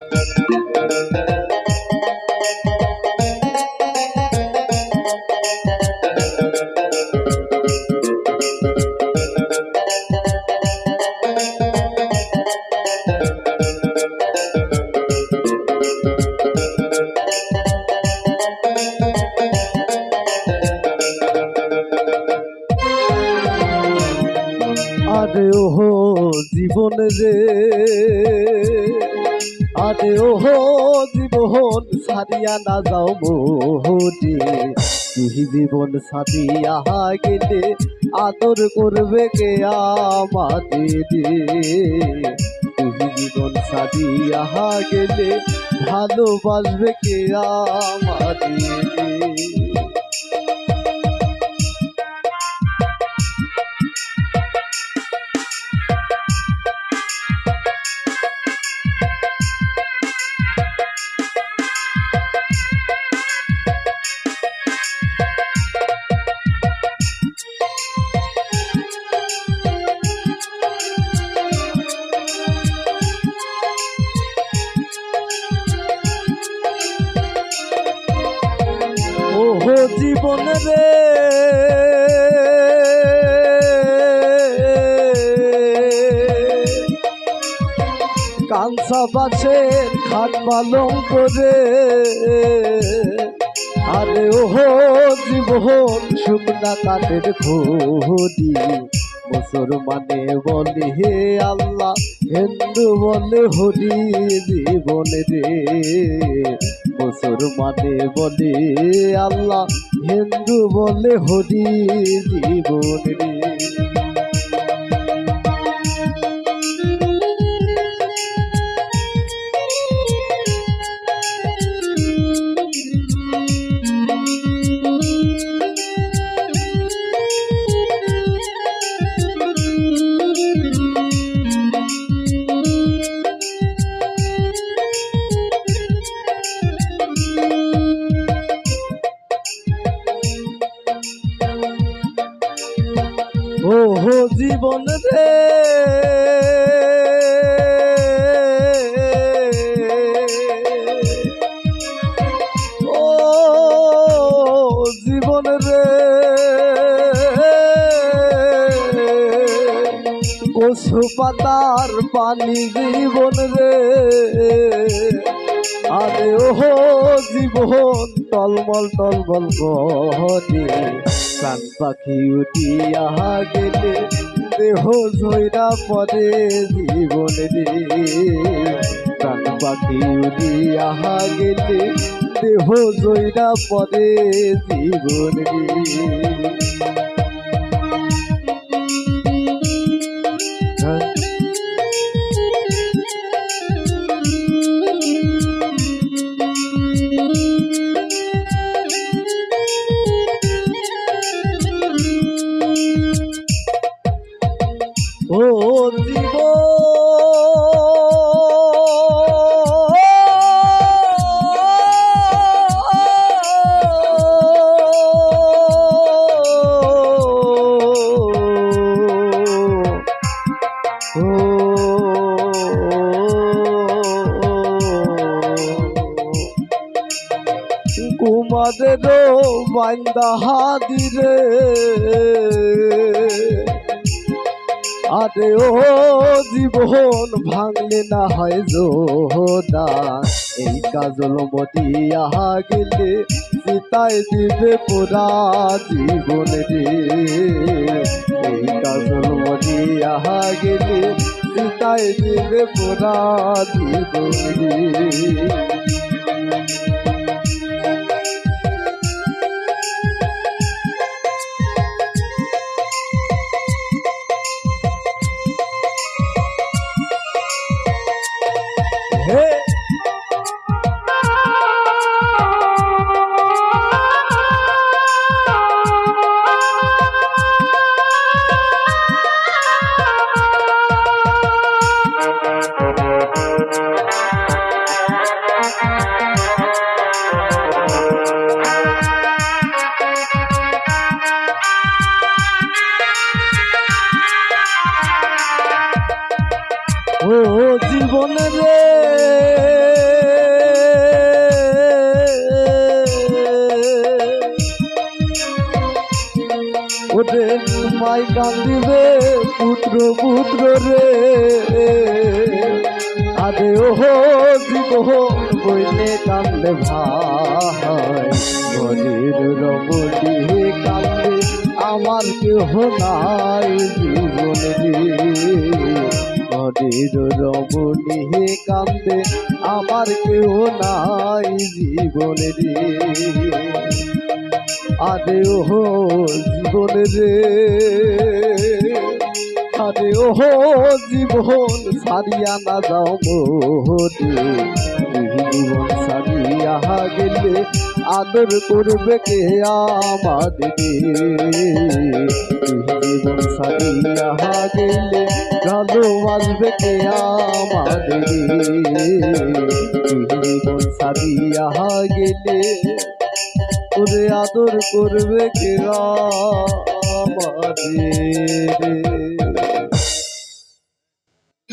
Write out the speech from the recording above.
আরে ওহো জীবন রে, আরে ওহো জীবন সারিয়া না যাও মোহরে। তুই জীবন সারিয়া গেলে আদর করবে কে আমাদের? তুই জীবন সারিয়া গেলে ভালোবাসবে কে আমাদের? ওহো জীবন রে, কাঞ্চা বাছের খাট পালং করে। আরে ওহো জীবন শুকনা কাঠের খড়ি। মুসলমানে বলে হে আল্লাহ, হিন্দু বলে হরি। জীবন রে, মুসলমানে বলে আল্লাহ, হিন্দু বলে হরি। জীবন রে, ওহো জীবন রে, ও জীবন রে, কচু পাতার পানি জীবন রে। আরে ওহো জীবন টলমল টলমল করে। প্রাণ পাখি উঠিয়া গেলে দেহ ঝইরা পড়ে। জীবন রে, প্রাণ পাখি উঠিয়া গেলে দেহ ঝইরা পড়ে। জীবন রে, ও জীবন কুমারেরও বান্দা হাদিরে। আরে ও জীবন ভাঙলে না হয় জোদা। এই কাজল মতিয়া গেলে চিতায় দিবে পোড়া। জীবন রে, এই কাজল মতিয়া গেলে চিতায় দিবে পোড়া। জীবন রে, সমুদ্র রে আরে ওহো জীবন বইলে কান্দে ভাই নদীর রমণী কান্দে আমার কেহ নাই জীবনে নদীর রমণী কান্দে আমার কেহ নাই জীবনে আরে ওহো জীবন রে আরে ওহো জীবন সারিয়া না যাও মোরে জীবন সারিয়া গেলে আদর করবে কে আমাদের জীবন সারিয়া গেলে ভালোবাসবে কে আমাদের জীবন সারিয়া গেলে ওরে আদর করবে কে আমাদের।